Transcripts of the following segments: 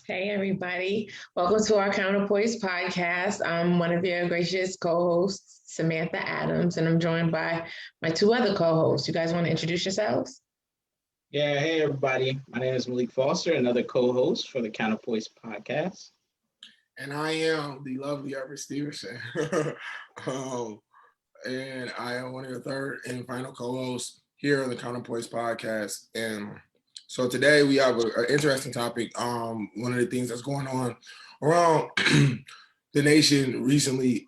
Hey, everybody. Welcome to our Counterpoise podcast. I'm one of your gracious co-hosts, Samantha Adams, and I'm joined by my two other co-hosts. You guys want to introduce yourselves? Yeah, hey, everybody. My name is Malik Foster, another co-host for the Counterpoise podcast. And I am the lovely Everett Stevenson. And I am one of the third and final co-hosts here on the Counterpoise podcast. And so today we have an interesting topic. One of the things that's going on around the nation recently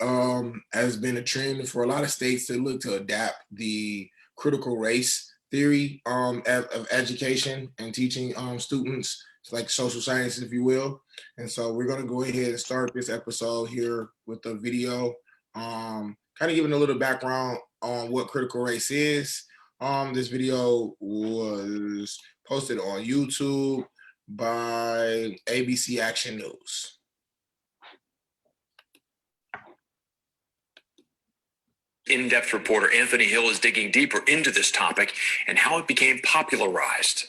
has been a trend for a lot of states to look to adapt the critical race theory of education and teaching students, like social science, if you will. And so we're going to go ahead and start this episode here with a video, kind of giving a little background on what critical race is. This video was posted on YouTube by ABC Action News. In-depth reporter Anthony Hill is digging deeper into this topic and how it became popularized.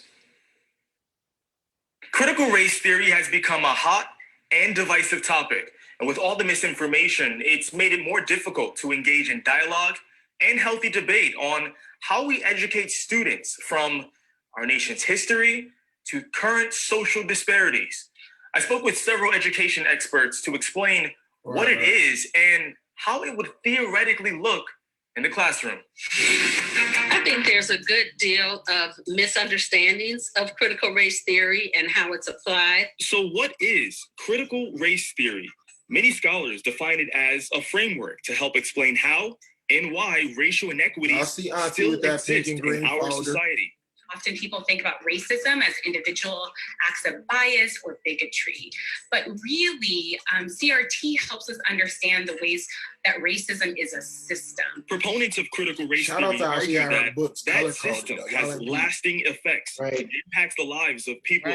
Critical race theory has become a hot and divisive topic, and with all the misinformation, it's made it more difficult to engage in dialogue and healthy debate on how we educate students, from our nation's history to current social disparities. I spoke with several education experts to explain what it is and how it would theoretically look in the classroom. I think there's a good deal of misunderstandings of critical race theory and how it's applied. So what is critical race theory? Many scholars define it as a framework to help explain how and why racial inequities still exist in our society. Often people think about racism as individual acts of bias or bigotry, but really CRT helps us understand the ways that racism is a system. Proponents of critical race theory argue that system has lasting effects. It impacts the lives of people.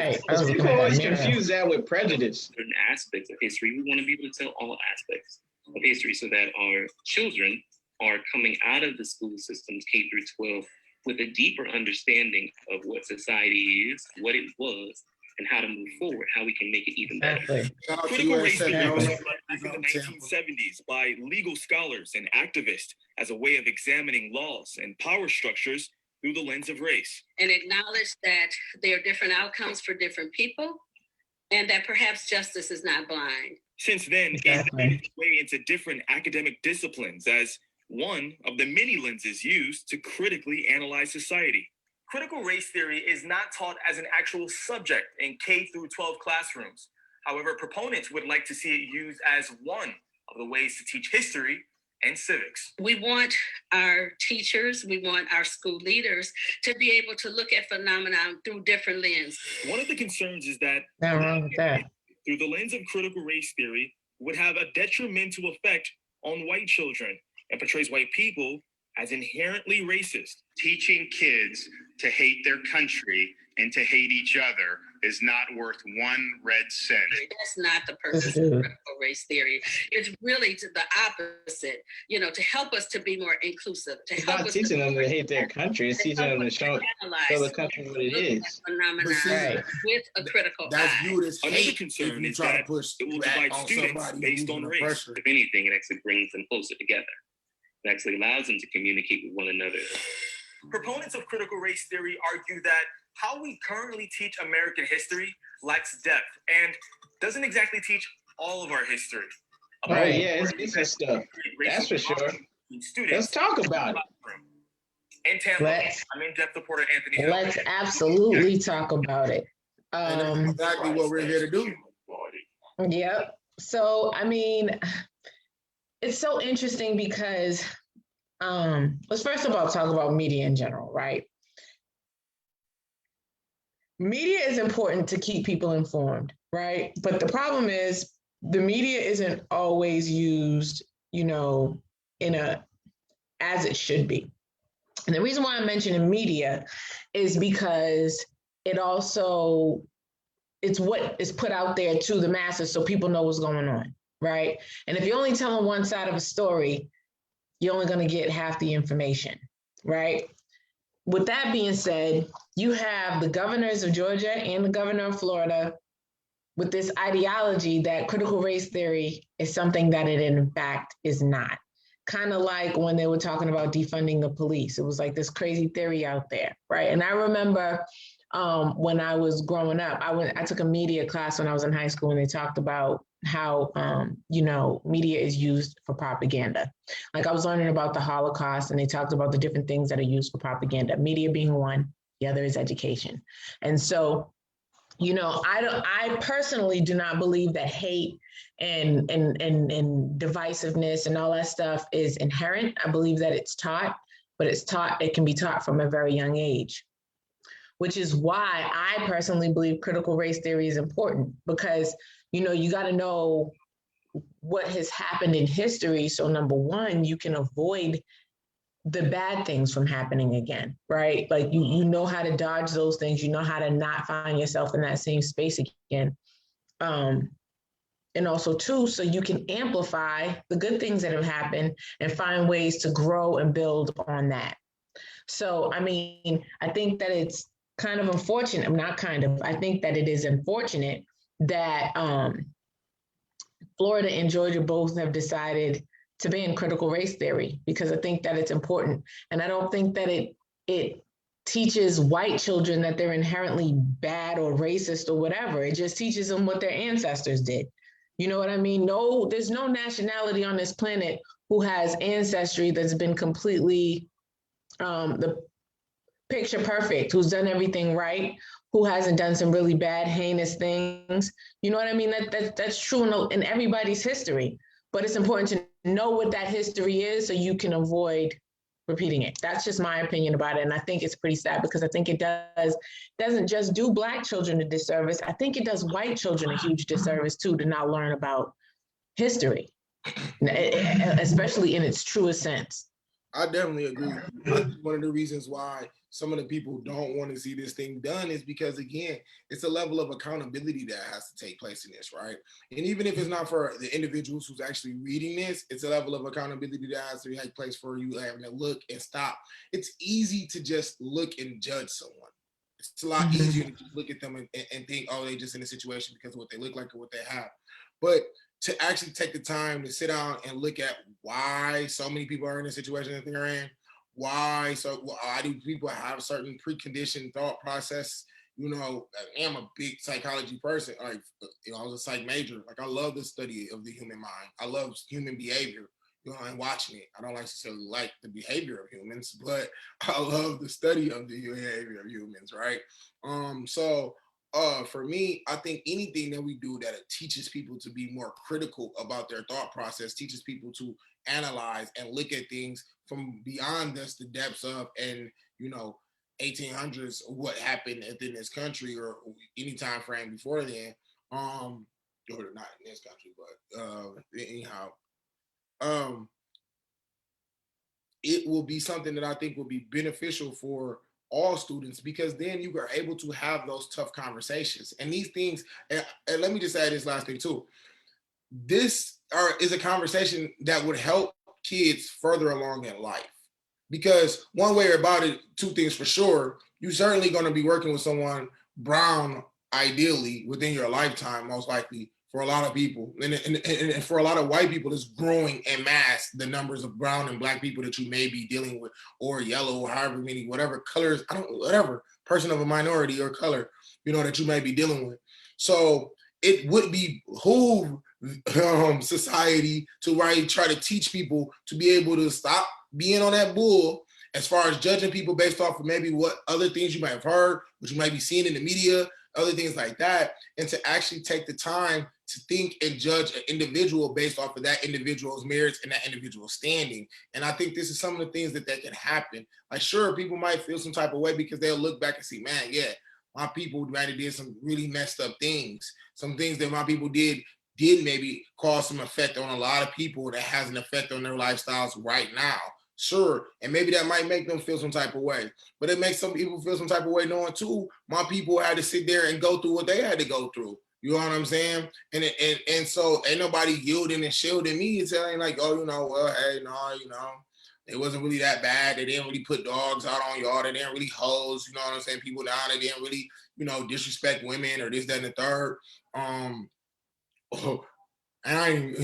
People always confuse that with prejudice. Certain aspects of history, we want to be able to tell all aspects of history so that our children are coming out of the school systems K through 12 with a deeper understanding of what society is, what it was, and how to move forward, how we can make it even better. Critical race theory was back in the 1970s by legal scholars and activists as a way of examining laws and power structures through the lens of race. And acknowledge that there are different outcomes for different people, and that perhaps justice is not blind. Since then, it's made its way into different academic disciplines as one of the many lenses used to critically analyze society. Critical race theory is not taught as an actual subject in K through 12 classrooms. However, proponents would like to see it used as one of the ways to teach history and civics. We want our teachers, we want our school leaders to be able to look at phenomena through different lenses. One of the concerns is that through the lens of critical race theory would have a detrimental effect on white children and portrays white people as inherently racist. Teaching kids to hate their country and to hate each other is not worth one red cent. That's not the purpose of critical race theory. It's really to the opposite, to help us to be more inclusive. It's not teaching them to hate their country. It's teaching them to show the country what it is. With a critical viewed as another concern is that it will divide students based on race. If anything, it actually brings them closer together. It actually allows them to communicate with one another. Proponents of critical race theory argue that how we currently teach American history lacks depth and doesn't exactly teach all of our history. It's different stuff. That's for sure. Let's talk about it. In Tampa, I'm in-depth reporter Anthony Hill. Let's absolutely talk about it. And that's exactly what we're here to do. Yep. So, I mean, it's so interesting because let's first of all talk about media in general, right? Media is important to keep people informed, right? But the problem is the media isn't always used, in a as it should be. And the reason why I'm mentioning media is because it also it's what is put out there to the masses so people know what's going on, right? And if you're only telling one side of a story, you're only going to get half the information, right? With that being said, you have the governors of Georgia and the governor of Florida with this ideology that critical race theory is something that it in fact is not. Kind of like when they were talking about defunding the police. It was like this crazy theory out there, right? And I remember when I was growing up, I took a media class when I was in high school, and they talked about how media is used for propaganda. Like I was learning about the Holocaust, and they talked about the different things that are used for propaganda. Media being one, the other is education. And so, I personally do not believe that hate and divisiveness and all that stuff is inherent. I believe that it's taught, but it can be taught from a very young age, which is why I personally believe critical race theory is important, because, you got to know what has happened in history. So number one, you can avoid the bad things from happening again, right? Like you know how to dodge those things, you know how to not find yourself in that same space again. And also too, so you can amplify the good things that have happened and find ways to grow and build on that. So, I mean, I think that it's kind of unfortunate, I think that it is unfortunate that Florida and Georgia both have decided to ban critical race theory, because I think that it's important. And I don't think that it teaches white children that they're inherently bad or racist or whatever. It just teaches them what their ancestors did. You know what I mean? No, there's no nationality on this planet who has ancestry that's been completely the picture perfect, who's done everything right, who hasn't done some really bad, heinous things. You know what I mean? That's true in everybody's history. But it's important to know what that history is so you can avoid repeating it. That's just my opinion about it. And I think it's pretty sad, because I think it doesn't just do Black children a disservice. I think it does white children a huge disservice too, to not learn about history, especially in its truest sense. I definitely agree. I think one of the reasons why some of the people don't want to see this thing done is because, again, it's a level of accountability that has to take place in this, right? And even if it's not for the individuals who's actually reading this, it's a level of accountability that has to take place for you having to look and stop. It's easy to just look and judge someone. It's a lot easier to just look at them and think, oh, they're just in a situation because of what they look like or what they have. But to actually take the time to sit down and look at why so many people are in the situation that they're in, why do people have a certain preconditioned thought process? I'm a big psychology person. Like, I was a psych major. Like, I love the study of the human mind. I love human behavior, and watching it. I don't necessarily like the behavior of humans, but I love the study of the behavior of humans, right? For me, I think anything that we do that teaches people to be more critical about their thought process, teaches people to analyze and look at things from beyond just the depths of, and 1800s, what happened within this country or any time frame before then, or not in this country, but anyhow, it will be something that I think will be beneficial for all students, because then you are able to have those tough conversations. And these things, and let me just add this last thing too. This is a conversation that would help kids further along in life. Because one way about it, two things for sure, you're certainly going to be working with someone brown, ideally, within your lifetime, most likely, for a lot of people. And for a lot of white people, it's growing en masse, the numbers of brown and Black people that you may be dealing with, or yellow, or however many, whatever colors, whatever person of a minority or color, that you may be dealing with. So it would behoove society to try to teach people to be able to stop being on that bull as far as judging people based off of maybe what other things you might have heard, what you might be seeing in the media, other things like that, and to actually take the time to think and judge an individual based off of that individual's merits and that individual's standing. And I think this is some of the things that can happen. Like, sure, people might feel some type of way because they'll look back and see, man, yeah, my people might have did some really messed up things. Some things that my people did maybe cause some effect on a lot of people that has an effect on their lifestyles right now. Sure, and maybe that might make them feel some type of way, but it makes some people feel some type of way knowing too, my people had to sit there and go through what they had to go through. You know what I'm saying? And so ain't nobody yielding and shielding me and telling like, oh, you know, well, hey, no, you know, it wasn't really that bad. They didn't really put dogs out on y'all. They didn't really hose, you know what I'm saying, people down. They didn't really, you know, disrespect women or this, that, and the third. And any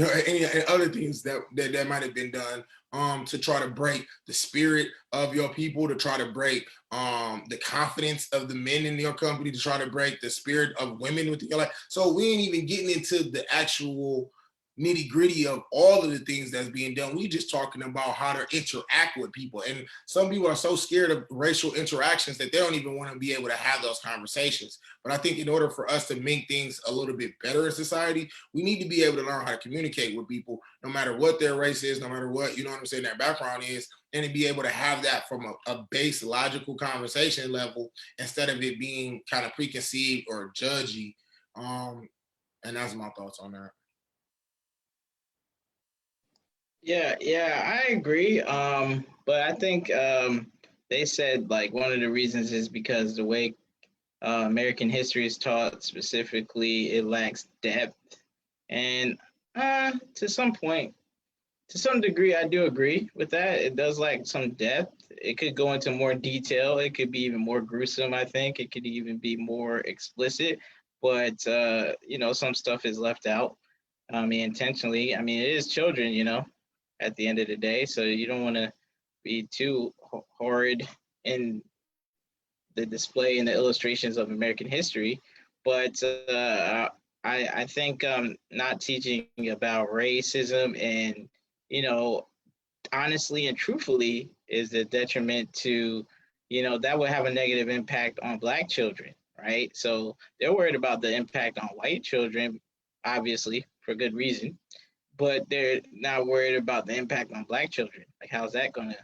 other things that might have been done to try to break the spirit of your people, to try to break the confidence of the men in your company, to try to break the spirit of women within your life. So we ain't even getting into the actual nitty gritty of all of the things that's being done. We just talking about how to interact with people. And some people are so scared of racial interactions that they don't even want to be able to have those conversations. But I think in order for us to make things a little bit better in society, we need to be able to learn how to communicate with people, no matter what their race is, no matter what, you know what I'm saying, their background is, and to be able to have that from a base logical conversation level instead of it being kind of preconceived or judgy. And that's my thoughts on that. Yeah, I agree. But I think they said like one of the reasons is because the way American history is taught specifically, it lacks depth. And to some point, to some degree, I do agree with that. It does lack some depth. It could go into more detail. It could be even more gruesome, I think. It could even be more explicit. But, you know, some stuff is left out. I mean, intentionally. I mean, it is children, you know, at the end of the day. So you don't want to be too horrid in the display and the illustrations of American history. But I think not teaching about racism and, you know, honestly and truthfully is a detriment to, you know, that would have a negative impact on Black children, right? So they're worried about the impact on white children, obviously, for good reason, but they're not worried about the impact on Black children. Like, how's that going to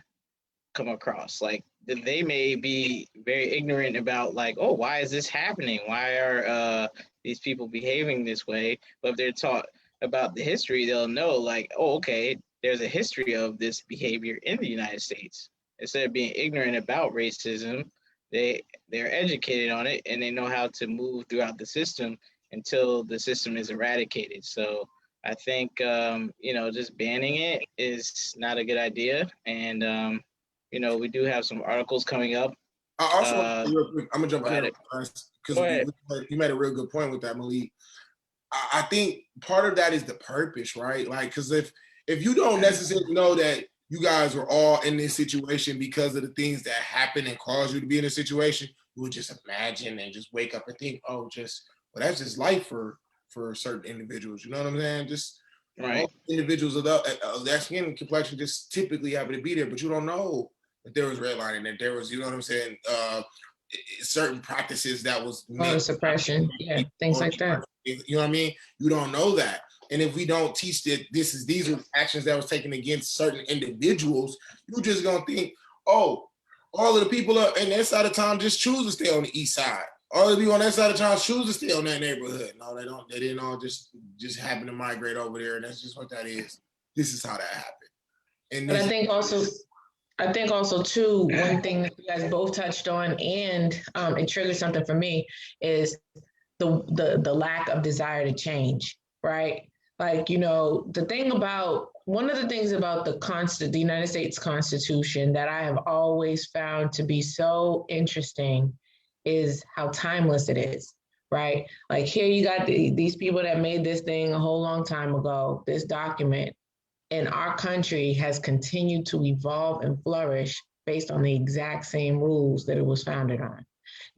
come across? Like, they may be very ignorant about, like, oh, why is this happening? Why are these people behaving this way? But if they're taught about the history, they'll know, like, oh, okay, there's a history of this behavior in the United States. Instead of being ignorant about racism, they're educated on it and they know how to move throughout the system until the system is eradicated. So I think, you know, just banning it is not a good idea. And, you know, we do have some articles coming up. I also, real quick, I'm going to jump in because you made a real good point with that, Malik. I think part of that is the purpose, right? Like, because if you don't necessarily know that you guys were all in this situation because of the things that happened and caused you to be in a situation, you would just imagine and just wake up and think, oh, that's just life for certain individuals. You know what I'm saying? Just right. Individuals of that skin complexion just typically happen to be there, but you don't know that there was redlining, that there was, you know what I'm saying, certain practices that was suppression, things like that. You know what I mean? You don't know that. And if we don't teach that these are actions that was taken against certain individuals, you're just gonna think, oh, all of the people up in that side of town just choose to stay on the east side. All the people on that side of town choose to stay on that neighborhood. No, they don't. They didn't all just happen to migrate over there, and that's just what that is. This is how that happened. And but I think also too, one thing that you guys both touched on, and it triggered something for me, is the lack of desire to change, right? Like, you know, one of the things about the United States Constitution that I have always found to be so interesting is how timeless it is, right? Like, here you got these people that made this thing a whole long time ago, this document, and our country has continued to evolve and flourish based on the exact same rules that it was founded on.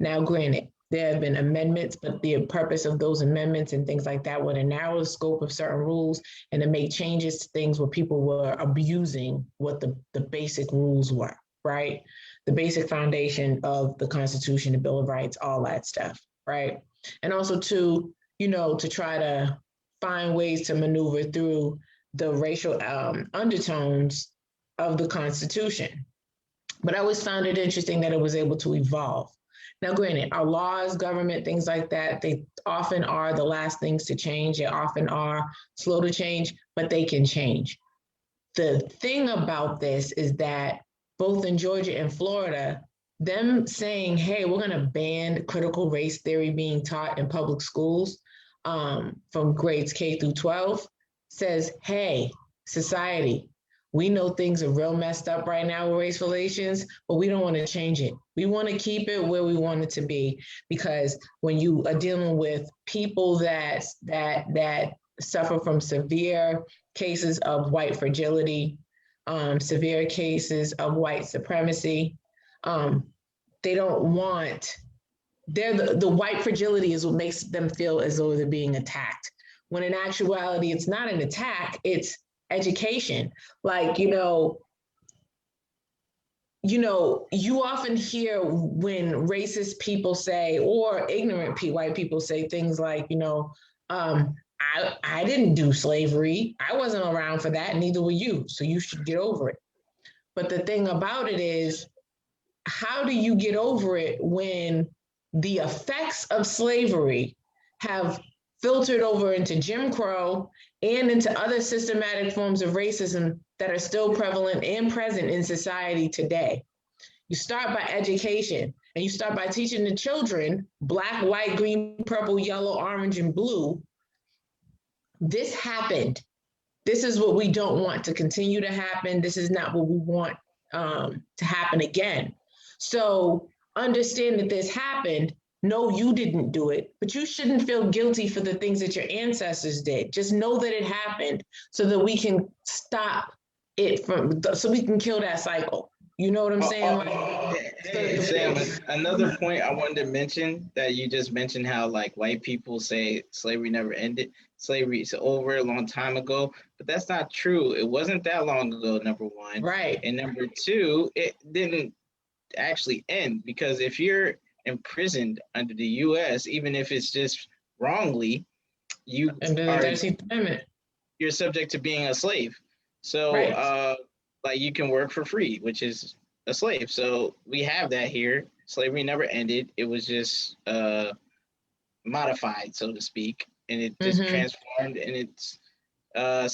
Now, granted, there have been amendments, but the purpose of those amendments and things like that were to narrow the scope of certain rules and to make changes to things where people were abusing what the basic rules were, right? The basic foundation of the Constitution, the Bill of Rights, all that stuff, right? And also to, to try to find ways to maneuver through the racial undertones of the Constitution. But I always found it interesting that it was able to evolve. Now, granted, our laws, government, things like that, they often are the last things to change. They often are slow to change, but they can change. The thing about this is that both in Georgia and Florida, them saying, hey, we're going to ban critical race theory being taught in public schools from grades K through 12 says, hey, society, we know things are real messed up right now with race relations, but we don't want to change it. We want to keep it where we want it to be, because when you are dealing with people that suffer from severe cases of white fragility, severe cases of white supremacy, they don't want, the white fragility is what makes them feel as though they're being attacked. When in actuality, it's not an attack, it's education. Like, you often hear when racist people say, or ignorant white people say things like, I didn't do slavery. I wasn't around for that. Neither were you. So you should get over it. But the thing about it is, how do you get over it when the effects of slavery have filtered over into Jim Crow and into other systematic forms of racism that are still prevalent and present in society today? You start by education, and you start by teaching the children black, white, green, purple, yellow, orange, and blue. This happened. This is what we don't want to continue to happen. This is not what we want to happen again. So understand that this happened. No, you didn't do it, but you shouldn't feel guilty for the things that your ancestors did. Just know that it happened so that we can stop it so we can kill that cycle. You know what I'm saying? Sam, another point I wanted to mention, that you just mentioned how like white people say slavery never ended. Slavery is over a long time ago, but that's not true. It wasn't that long ago, number one. Right. And number two, it didn't actually end, because if you're imprisoned under the U.S., even if it's just wrongly, you're subject to being a slave. So right. Like you can work for free, which is a slave. So we have that here. Slavery never ended. It was just modified, so to speak, and it just transformed, and it's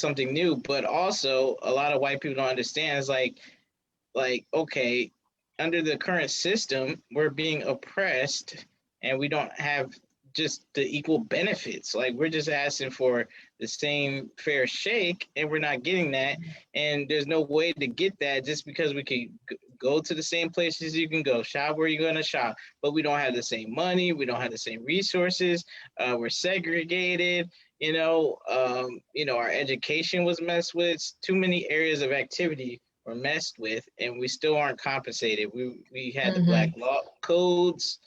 something new. But also, a lot of white people don't understand. It's like okay, under the current system, we're being oppressed, and we don't have just the equal benefits. Like we're just asking for the same fair shake, and we're not getting that. And there's no way to get that just because we can go to the same places you can go, shop where you're going to shop, but we don't have the same money. We don't have the same resources. We're segregated. Our education was messed with. Too many areas of activity were messed with, and we still aren't compensated. We had the Black law codes.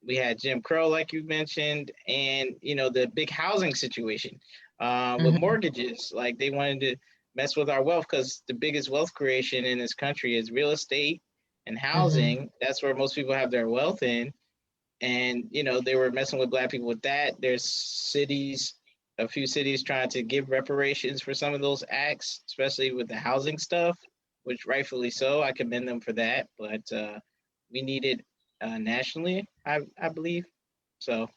We had Jim Crow, like you mentioned, and the big housing situation with mortgages. Like they wanted to mess with our wealth, because the biggest wealth creation in this country is real estate and housing. That's where most people have their wealth in. And they were messing with Black people with that. There's a few cities trying to give reparations for some of those acts, especially with the housing stuff, which rightfully so. I commend them for that. But we need it nationally, I believe. So,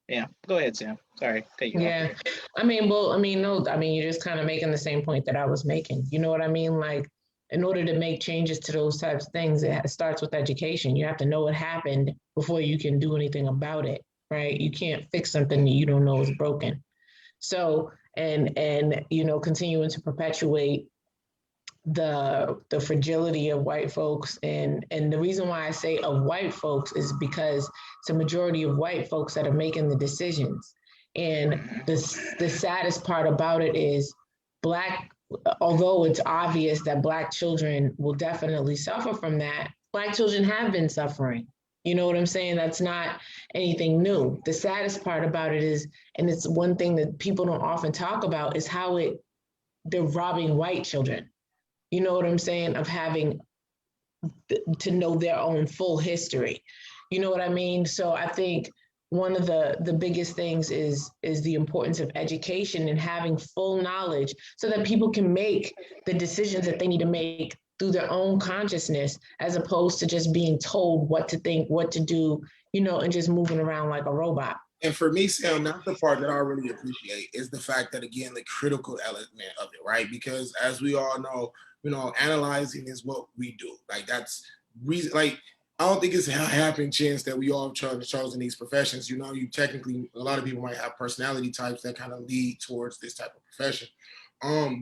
yeah, go ahead, Sam. Sorry. Yeah, you're just kind of making the same point that I was making. You know what I mean? Like, in order to make changes to those types of things, it starts with education. You have to know what happened before you can do anything about it, right? You can't fix something that you don't know is broken. So, and continuing to perpetuate the fragility of white folks, and the reason why I say of white folks is because it's a majority of white folks that are making the decisions. And the saddest part about it is although it's obvious that Black children will definitely suffer from that, Black children have been suffering. You know what I'm saying? That's not anything new. The saddest part about it is, and it's one thing that people don't often talk about, is how they're robbing white children. You know what I'm saying? Of having to know their own full history. You know what I mean? So I think one of the biggest things is the importance of education and having full knowledge so that people can make the decisions that they need to make through their own consciousness, as opposed to just being told what to think, what to do, and just moving around like a robot. And for me, Sam, that's the part that I really appreciate is the fact that, again, the critical element of it, right? Because as we all know, analyzing is what we do. Like, that's reason. Like, I don't think it's a happen chance that we all have chosen these professions. You technically, a lot of people might have personality types that kind of lead towards this type of profession.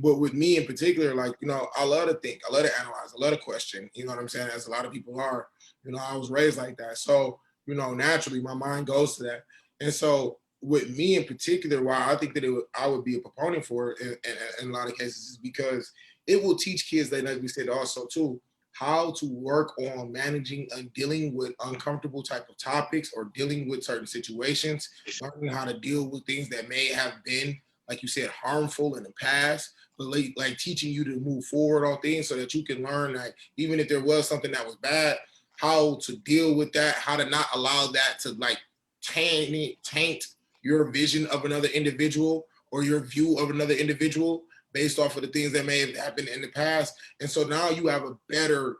But with me in particular, like, I love to think, I love to analyze, I love to question, you know what I'm saying? As a lot of people are, I was raised like that. So, naturally my mind goes to that. And so with me in particular, why I think that I would be a proponent for it in a lot of cases is because it will teach kids that, like we said also too, how to work on managing and dealing with uncomfortable type of topics or dealing with certain situations, learning how to deal with things that may have been, like you said, harmful in the past, but like teaching you to move forward on things so that you can learn, like, even if there was something that was bad, how to deal with that, how to not allow that to like taint your vision of another individual or your view of another individual based off of the things that may have happened in the past. And so now you have a better,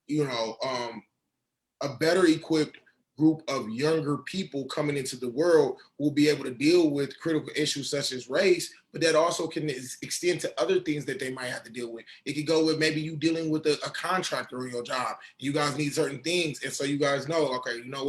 a better equipped group of younger people coming into the world who will be able to deal with critical issues such as race, but that also can extend to other things that they might have to deal with. It could go with maybe you dealing with a contractor on your job. You guys need certain things. And so you guys know, okay, you know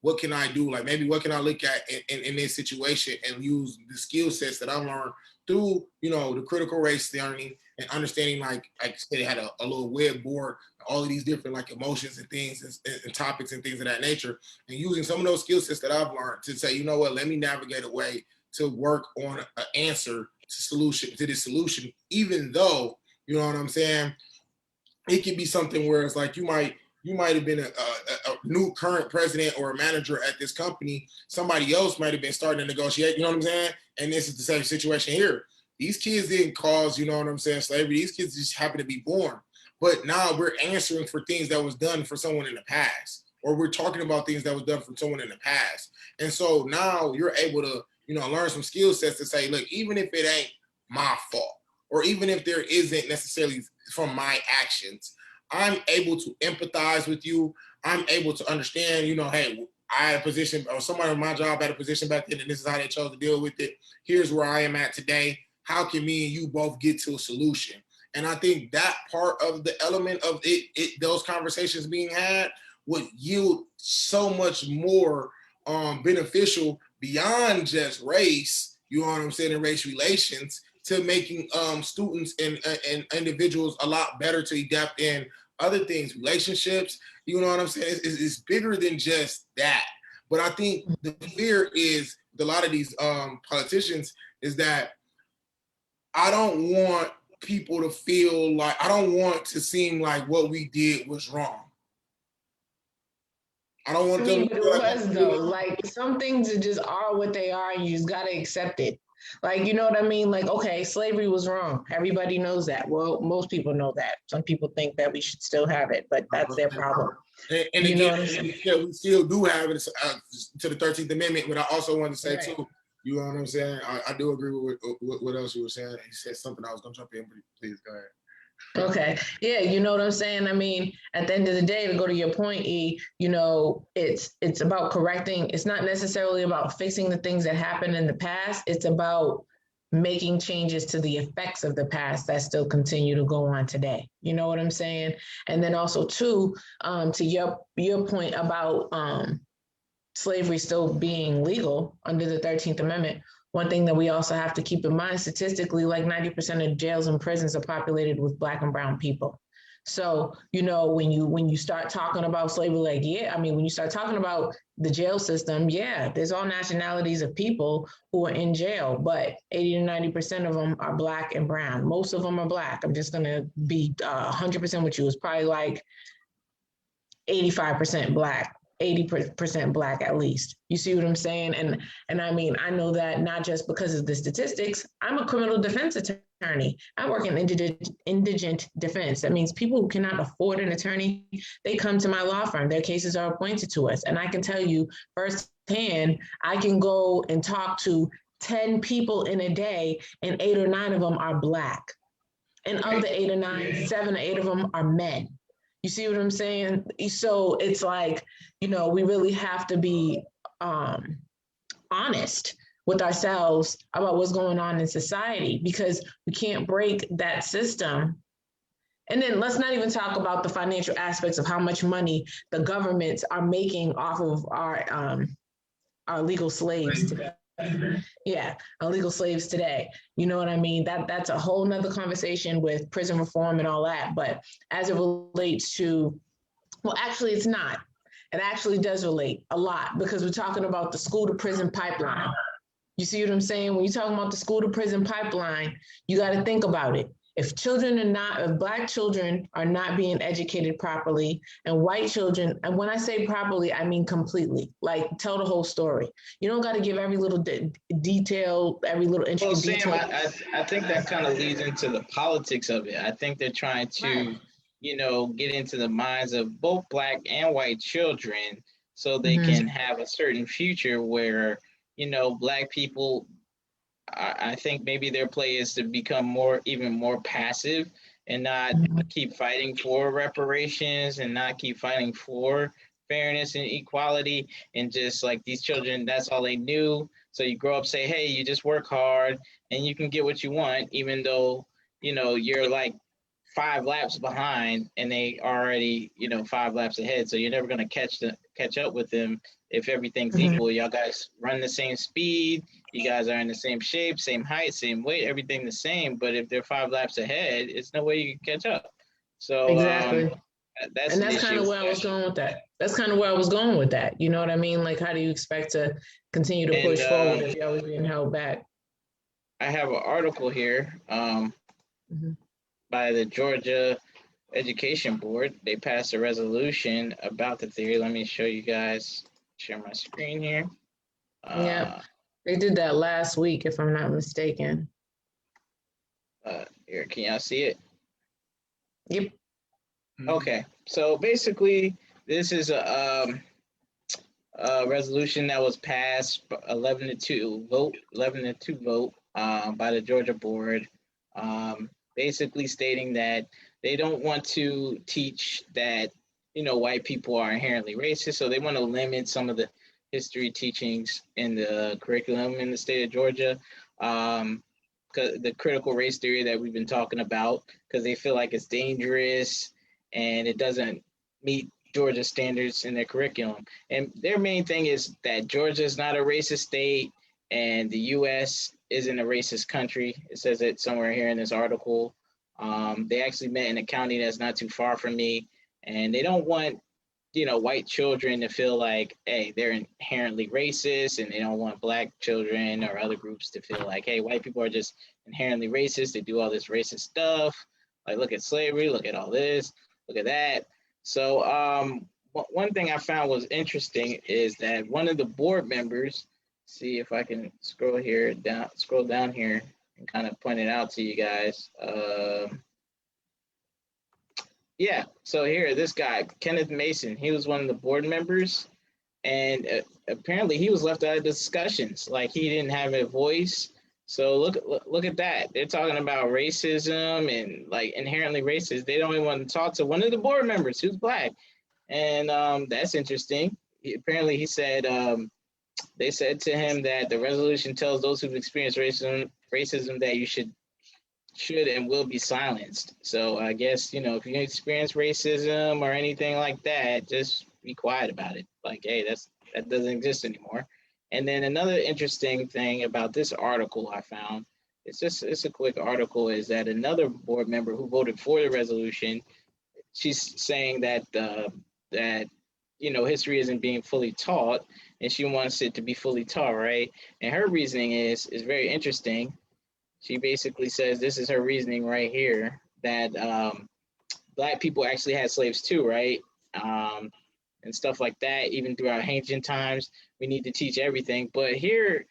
what can I do? Like, maybe what can I look at in this situation and use the skill sets that I learned through, the critical race learning and understanding, like I said, it had a little web board, all of these different like emotions and things and topics and things of that nature, and using some of those skill sets that I've learned to say, let me navigate a way to work on an answer to this solution, even though, you know what I'm saying, it can be something where it's like you might have been a new current president or a manager at this company. Somebody else might have been starting to negotiate, you know what I'm saying? And this is the same situation here. These kids didn't cause, you know what I'm saying, slavery. These kids just happen to be born. But now we're answering for things that was done for someone in the past, or we're talking about things that was done for someone in the past. And so now you're able to, learn some skill sets to say, look, even if it ain't my fault, or even if there isn't necessarily from my actions, I'm able to empathize with you. I'm able to understand, hey, I had a position, or somebody on my job had a position back then, and this is how they chose to deal with it. Here's where I am at today. How can me and you both get to a solution? And I think that part of the element of those conversations being had would yield so much more beneficial beyond just race, you know what I'm saying, and race relations, to making students and individuals a lot better to adapt in other things, relationships, you know what I'm saying? It's bigger than just that. But I think the fear is with a lot of these politicians is that I don't want people to feel like, I don't want to seem like what we did was wrong. I don't want them to feel like it was though. Like, some things just are what they are, and you just gotta accept it. Like, you know what I mean? Like, okay, slavery was wrong. Everybody knows that. Well, most people know that. Some people think that we should still have it, but that's their problem. And again, we still do have it to the 13th Amendment, but I also want to say too, you know what I'm saying? I do agree with what else you were saying. You said something I was going to jump in, but please go ahead. Okay. Yeah, you know what I'm saying? I mean, at the end of the day, to go to your point, E, it's about correcting. It's not necessarily about fixing the things that happened in the past. It's about making changes to the effects of the past that still continue to go on today. You know what I'm saying? And then also too, to your point about slavery still being legal under the 13th Amendment, one thing that we also have to keep in mind, statistically, like 90% of jails and prisons are populated with Black and brown people. So, when you start talking about slavery, like, when you start talking about the jail system, there's all nationalities of people who are in jail, but 80 to 90% of them are Black and brown. Most of them are Black. I'm just going to be 100% with you. It's probably like 85% Black. 80% Black at least. You see what I'm saying? And I mean, I know that not just because of the statistics. I'm a criminal defense attorney. I work in indigent defense. That means people who cannot afford an attorney, they come to my law firm. Their cases are appointed to us. And I can tell you firsthand hand, I can go and talk to 10 people in a day, and 8 or 9 of them are Black. And of the 8 or 9, 7 or 8 of them are men. You see what I'm saying? So it's like, we really have to be honest with ourselves about what's going on in society, because we can't break that system. And then let's not even talk about the financial aspects of how much money the governments are making off of our legal slaves today. Yeah, illegal slaves today. You know what I mean? That's a whole nother conversation with prison reform and all that. But as it relates to, well, actually, it's not. It actually does relate a lot, because we're talking about the school to prison pipeline. You see what I'm saying? When you're talking about the school to prison pipeline, you got to think about it. If Black children are not being educated properly, and white children, and when I say properly, I mean completely, like tell the whole story. You don't got to give every little detail, every little intricate detail. I think that kind of leads into the politics of it. I think they're trying to, get into the minds of both Black and white children so they can have a certain future where, Black people, I think maybe their play is to become even more passive and not keep fighting for reparations and not keep fighting for fairness and equality, and just like these children, that's all they knew. So you grow up, say, hey, you just work hard and you can get what you want, even though, you're like 5 laps behind and they already, 5 laps ahead. So you're never going to catch up with them if everything's equal. Y'all guys run the same speed. You guys are in the same shape, same height, same weight, everything the same. But if they're 5 laps ahead, it's no way you can catch up. So exactly. That's kind of where I was going with that. That's kind of where I was going with that. You know what I mean? Like, how do you expect to continue to push forward if you're always being held back? I have an article here by the Georgia Education Board. They passed a resolution about the theory. Let me show you guys, share my screen here. Yeah, they did that last week, if I'm not mistaken. Here, can y'all see it? Yep. Okay, so basically, this is a resolution that was passed 11-2 vote by the Georgia board, basically stating that they don't want to teach that white people are inherently racist, so they want to limit some of the history teachings in the curriculum in the state of Georgia. The critical race theory that we've been talking about, because they feel like it's dangerous and it doesn't meet Georgia standards in their curriculum. And their main thing is that Georgia is not a racist state and the U.S. isn't a racist country. It says it somewhere here in this article. They actually met in a county that's not too far from me, and they don't want white children to feel like, hey, they're inherently racist, and they don't want Black children or other groups to feel like, hey, white people are just inherently racist. They do all this racist stuff. Like, look at slavery, look at all this, look at that. So one thing I found was interesting is that one of the board members, see if I can scroll down here and kind of point it out to you guys. Yeah, so here, this guy, Kenneth Mason, he was one of the board members, and apparently he was left out of discussions. Like, he didn't have a voice. So look at that. They're talking about racism and like inherently racist. They don't even want to talk to one of the board members who's Black. And that's interesting. Apparently he said, they said to him that the resolution tells those who've experienced racism that you should and will be silenced. So I guess, if you experience racism or anything like that, just be quiet about it. Like, hey, that doesn't exist anymore. And then another interesting thing about this article I found, it's a quick article, is that another board member who voted for the resolution, she's saying that history isn't being fully taught, and she wants it to be fully taught, right? And her reasoning is very interesting. She basically says, this is her reasoning right here, that Black people actually had slaves too, right? And stuff like that, even throughout ancient times. We need to teach everything. But here,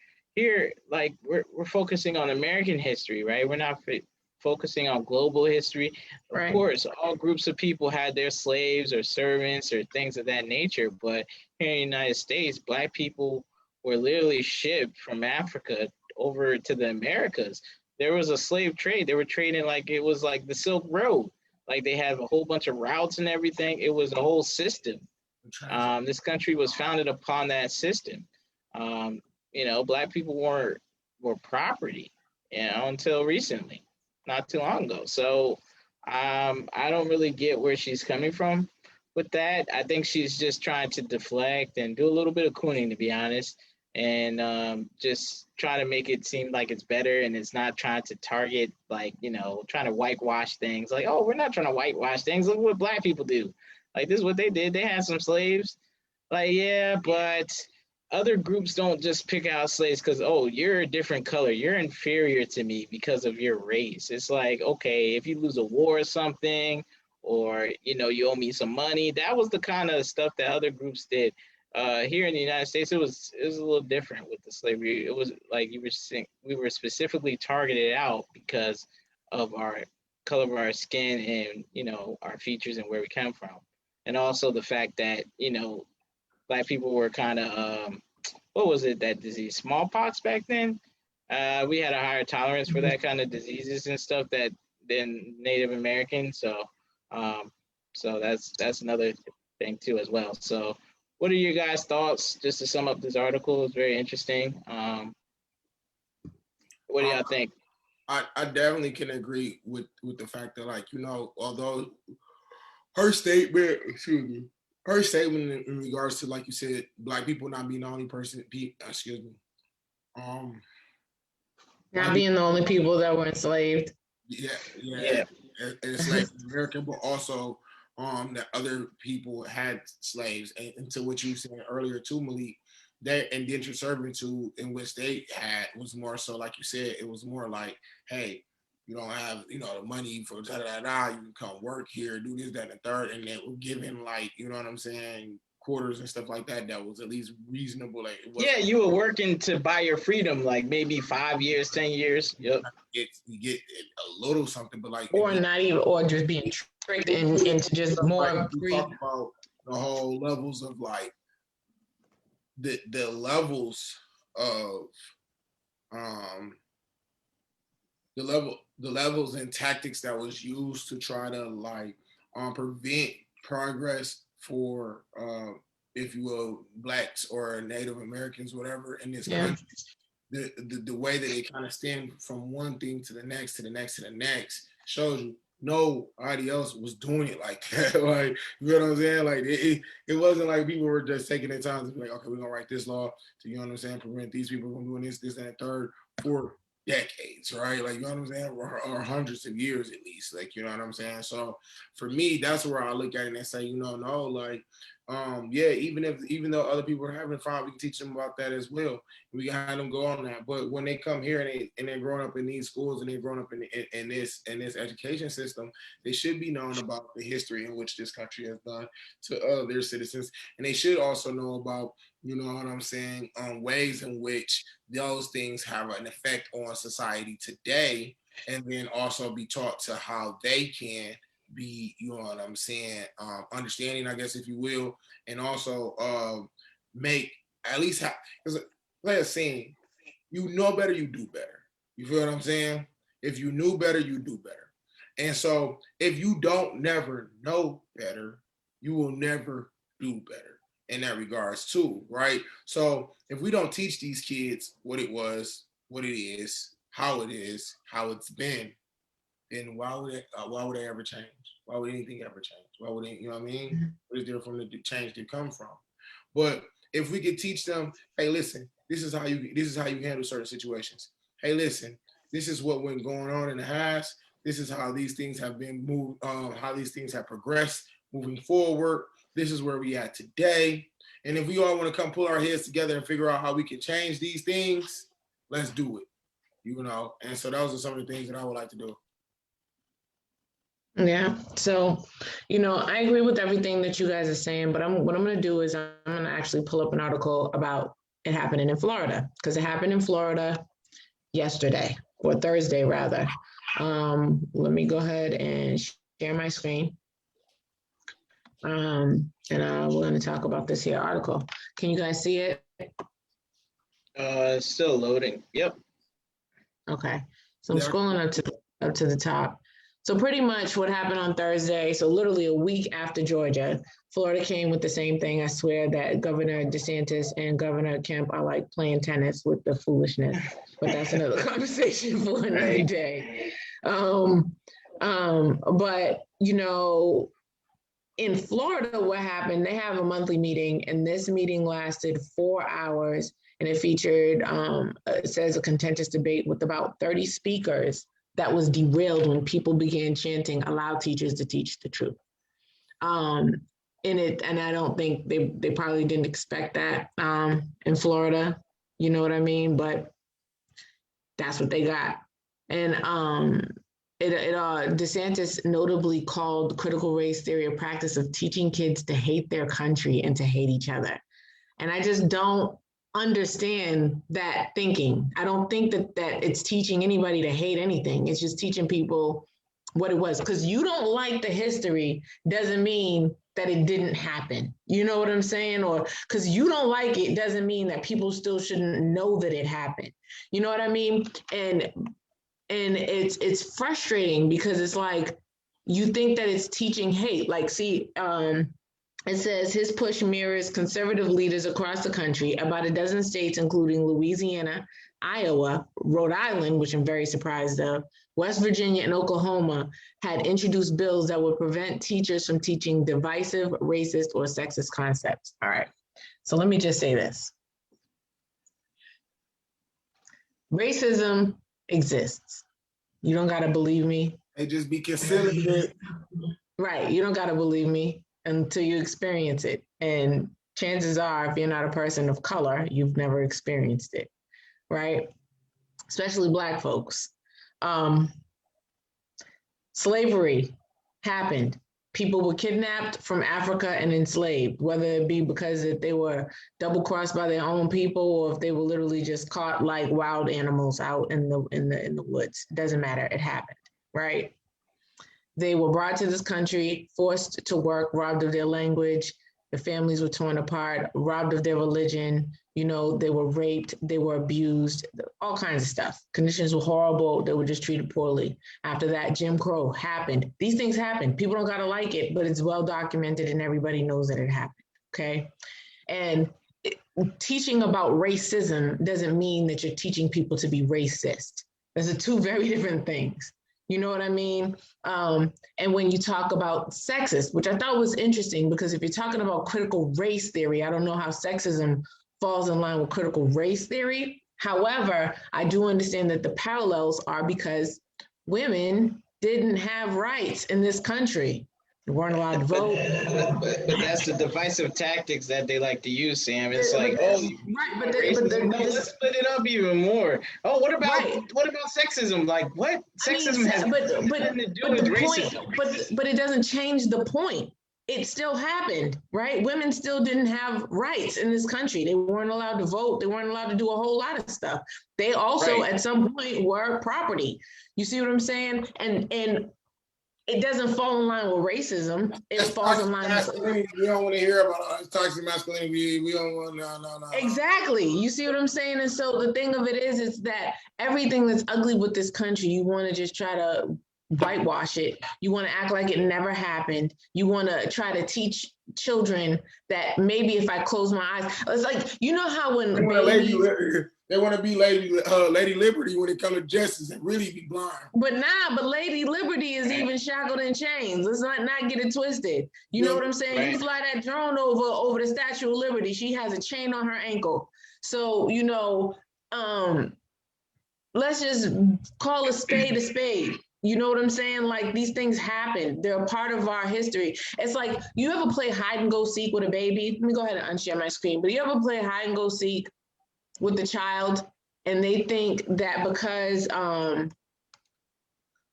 like we're focusing on American history, right? We're not focusing on global history. Of Right. course, all groups of people had their slaves or servants or things of that nature. But here in the United States, Black people were literally shipped from Africa over to the Americas. There was a slave trade. They were trading like it was like the Silk Road. Like they have a whole bunch of routes and everything. It was a whole system. This country was founded upon that system. Black people were property, until recently, not too long ago. So I don't really get where she's coming from with that. I think she's just trying to deflect and do a little bit of cooning, to be honest, and just try to make it seem like it's better, and it's not trying to target, like, trying to whitewash things. Like, oh, we're not trying to whitewash things. Look what Black people do. Like, this is what they did. They had some slaves. Like, yeah, but other groups don't just pick out slaves because, oh, you're a different color. You're inferior to me because of your race. It's like, okay, if you lose a war or something, or, you owe me some money. That was the kind of stuff that other groups did. Here in the United States, it was a little different with the slavery. It was like you were saying, we were specifically targeted out because of our color of our skin and, our features and where we come from. And also the fact that, Black people were kind of, what was it, that disease, smallpox back then? We had a higher tolerance for that kind of diseases and stuff than Native Americans. So that's another thing too as well. So what are your guys' thoughts? Just to sum up this article, it's very interesting. What do y'all think? I definitely can agree with the fact that, like, although her statement in regards to, like you said, Black people not being the only person, Not being the only people that were enslaved. Yeah. Enslaved American, but also that other people had slaves, and to what you said earlier too, Malik, that indentured servitude in which they had was more so, like you said, it was more like, hey, you don't have, the money for da-da-da-da, you can come work here, do this, that, and the third, and they were given, like, you know what I'm saying, quarters and stuff like that was at least reasonable. Like, yeah, you were working to buy your freedom, like maybe 5 years, 10 years. Yep. You get a little something, but like, or not even, or just being tricked into just more. Like, we talk about the whole levels of, like, the levels of the levels and tactics that was used to try to, like, prevent progress for if you will, Blacks or Native Americans, whatever, in this country. The way that they kind of stem from one thing to the next, to the next, to the next, shows you nobody else was doing it like that. Like, you know what I'm saying? Like, it wasn't like people were just taking their time to be like, okay, we're gonna write this law to, you know what I'm saying, prevent these people from doing this, and the third for decades, right? Like, you know what I'm saying? Or hundreds of years at least. Like, you know what I'm saying? So for me, that's where I look at it and say, no, like, even though other people are having fun, we can teach them about that as well. We can have them go on that. But when they come here and they're growing up in these schools and they're growing up in this education system, they should be known about the history in which this country has done to their citizens, and they should also know about, you know what I'm saying, ways in which those things have an effect on society today, and then also be taught to how they can be, you know what I'm saying, understanding, I guess, if you will, and also make at least like a saying, you know better, you do better. You feel what I'm saying? If you knew better, you do better. And so if you don't never know better, you will never do better in that regards too, right? So if we don't teach these kids what it was, what it is, how it's been, then why would they ever change? Why would anything ever change? Why would they, you know what I mean? What is there from the change they come from? But if we could teach them, hey, listen, this is how you handle certain situations. Hey, listen, this is what been going on in the past. This is how these things have been moved, how these things have progressed moving forward. This is where we at today. And if we all want to come pull our heads together and figure out how we can change these things, let's do it. You know, and so those are some of the things that I would like to do. Yeah. So, I agree with everything that you guys are saying, but what I'm going to do is I'm going to actually pull up an article about it happening in Florida, because it happened in Florida yesterday. or Thursday rather. Let me go ahead and share my screen. And we're going to talk about this here article. Can you guys see it? Still loading. Yep. Okay. So I'm scrolling up to the top. So pretty much what happened on Thursday, so literally a week after Georgia, Florida came with the same thing. I swear that Governor DeSantis and Governor Kemp are like playing tennis with the foolishness, but that's another conversation for another day. But, you know, in Florida, what happened, they have a monthly meeting, and this meeting lasted 4 hours, and it featured, it says, a contentious debate with about 30 speakers that was derailed when people began chanting, "Allow teachers to teach the truth." And I don't think they probably didn't expect that in Florida, you know what I mean? But that's what they got. And DeSantis notably called critical race theory a practice of teaching kids to hate their country and to hate each other. And I just don't understand that thinking. I don't think that it's teaching anybody to hate anything. It's just teaching people what it was. Because you don't like the history doesn't mean that it didn't happen. You know what I'm saying? Or because you don't like it doesn't mean that people still shouldn't know that it happened. You know what I mean? And it's frustrating because it's like you think that it's teaching hate. Like, see, it says his push mirrors conservative leaders across the country. About a dozen states, including Louisiana, Iowa, Rhode Island, which I'm very surprised of, West Virginia, and Oklahoma, had introduced bills that would prevent teachers from teaching divisive, racist, or sexist concepts. All right, so let me just say this. Racism exists. You don't gotta believe me. Hey, just be considerate. Right, you don't gotta believe me until you experience it. And chances are, if you're not a person of color, you've never experienced it, right? Especially Black folks. Slavery happened. People were kidnapped from Africa and enslaved, whether it be because they were double-crossed by their own people or if they were literally just caught like wild animals out in the woods. It doesn't matter, it happened, right? They were brought to this country, forced to work, robbed of their language. The families were torn apart, robbed of their religion. You know, they were raped, they were abused, all kinds of stuff. Conditions were horrible. They were just treated poorly. After that, Jim Crow happened. These things happen. People don't gotta like it, but it's well documented and everybody knows that it happened, okay? And teaching about racism doesn't mean that you're teaching people to be racist. Those are two very different things. You know what I mean? And when you talk about sexist, which I thought was interesting, because if you're talking about critical race theory, I don't know how sexism falls in line with critical race theory. However, I do understand that the parallels are because women didn't have rights in this country. They weren't allowed to vote. But that's the divisive tactics that they like to use, Sam. It's like, oh, right, let's split it up even more. Oh, what about sexism? Like, what? Sexism has nothing to do with racism. But it doesn't change the point. It still happened, right? Women still didn't have rights in this country. They weren't allowed to vote. They weren't allowed to do a whole lot of stuff. They also, at some point, were property. You see what I'm saying? And it doesn't fall in line with racism. It falls in line with... We don't want to hear about toxic masculinity. We don't want, no. Exactly. You see what I'm saying? And so the thing of it is that everything that's ugly with this country, you want to just try to whitewash it. You want to act like it never happened. You want to try to teach children that maybe if I close my eyes, it's like, you know how when they want to be Lady Liberty when it comes to justice and really be blind. But Lady Liberty is even shackled in chains. Let's not get it twisted. You know what I'm saying? Right. You fly that drone over the Statue of Liberty, she has a chain on her ankle. So, you know, let's just call a spade a spade. You know what I'm saying? Like, these things happen. They're a part of our history. It's like, you ever play hide and go seek with a baby? Let me go ahead and unshare my screen. But you ever play hide and go seek with the child and they think that because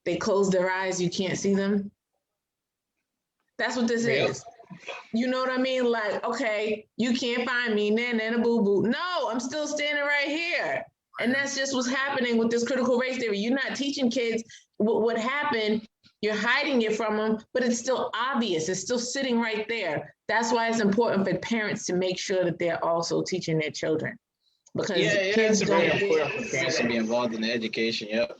they close their eyes, you can't see them? That's what this is. You know what I mean? Like, okay, you can't find me, nana boo boo. No, I'm still standing right here. And that's just what's happening with this critical race theory. You're not teaching kids what happened. You're hiding it from them, but it's still obvious. It's still sitting right there. That's why it's important for parents to make sure that they're also teaching their children. Because kids it's very important for parents to be involved in the education. Yep,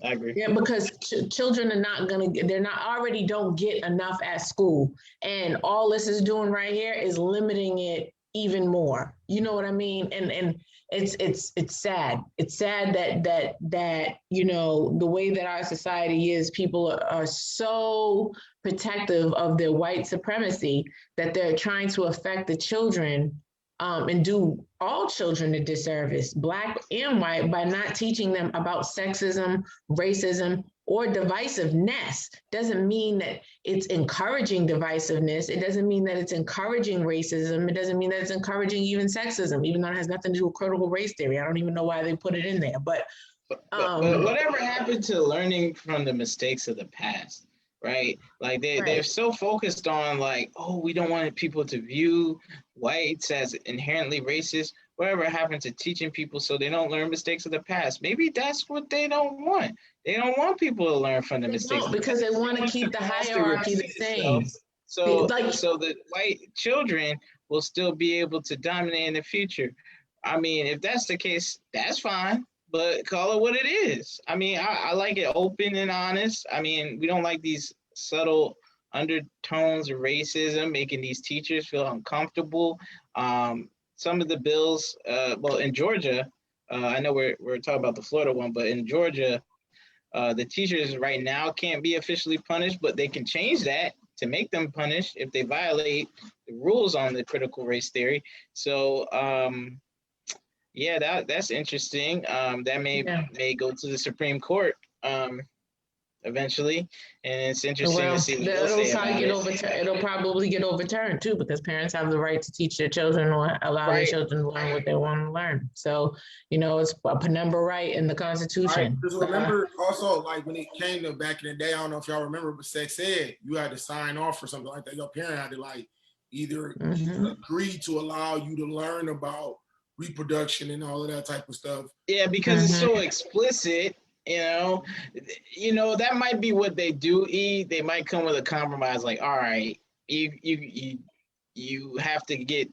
I agree. Yeah, because children are not gonna get, they're not already don't get enough at school, and all this is doing right here is limiting it even more. You know what I mean? And it's sad. It's sad that you know the way that our society is, people are so protective of their white supremacy that they're trying to affect the children and do all children a disservice, Black and white, by not teaching them about sexism, racism, or divisiveness. Doesn't mean that it's encouraging divisiveness. It doesn't mean that it's encouraging racism. It doesn't mean that it's encouraging even sexism, even though it has nothing to do with critical race theory. I don't even know why they put it in there. But whatever happened to learning from the mistakes of the past? Right? Like they're so focused on like, oh, we don't want people to view whites as inherently racist. Whatever happened to teaching people so they don't learn mistakes of the past? Maybe that's what they don't want. They don't want people to learn from the mistakes. No, because they want to keep the hierarchy the same. So the white children will still be able to dominate in the future. I mean, if that's the case, that's fine. But call it what it is. I mean, I like it open and honest. I mean, we don't like these subtle undertones of racism, making these teachers feel uncomfortable. Some of the bills, well, in Georgia, I know we're talking about the Florida one, but in Georgia, the teachers right now can't be officially punished, but they can change that to make them punished if they violate the rules on the critical race theory. So, yeah, that's interesting. That may go to the Supreme Court eventually, and it's interesting to see what they'll say about it. It'll probably get overturned too, because parents have the right to teach their children or allow their children to learn what they want to learn. So, you know, it's a penumbra right in the Constitution. Just remember also, like when it came to back in the day, I don't know if y'all remember, but sex ed, you had to sign off for something like that. Your parent had to like either agree to allow you to learn about reproduction and all of that type of stuff. Yeah, because it's so explicit, you know, that might be what they do. They might come with a compromise, like, all right, you have to get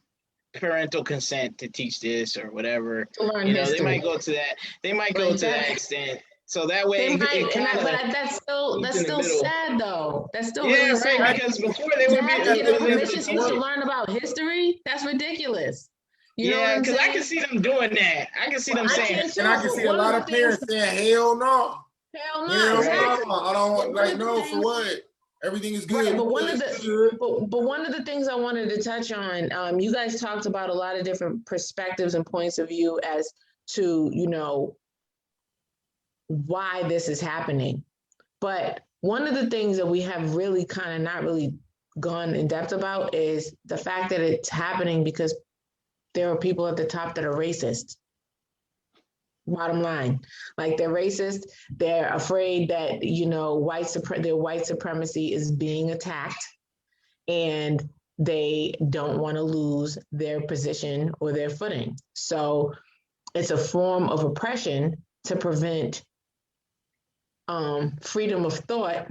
parental consent to teach this or whatever. You know, they might go to that. They might go to that extent. So that way, but that's still sad though. That's still really sad. Because before they would get permission to learn about history. That's ridiculous. You know because I can see them doing that. I can see them saying, and I can see a lot of parents saying, "Hell no, hell no, exactly. I don't want like no for what." Everything is good. Right, but one of the things I wanted to touch on, you guys talked about a lot of different perspectives and points of view as to, you know, why this is happening. But one of the things that we have really kind of not really gone in depth about is the fact that it's happening because there are people at the top that are racist. Bottom line, like they're racist. They're afraid that, you know, their white supremacy is being attacked, and they don't want to lose their position or their footing. So it's a form of oppression to prevent freedom of thought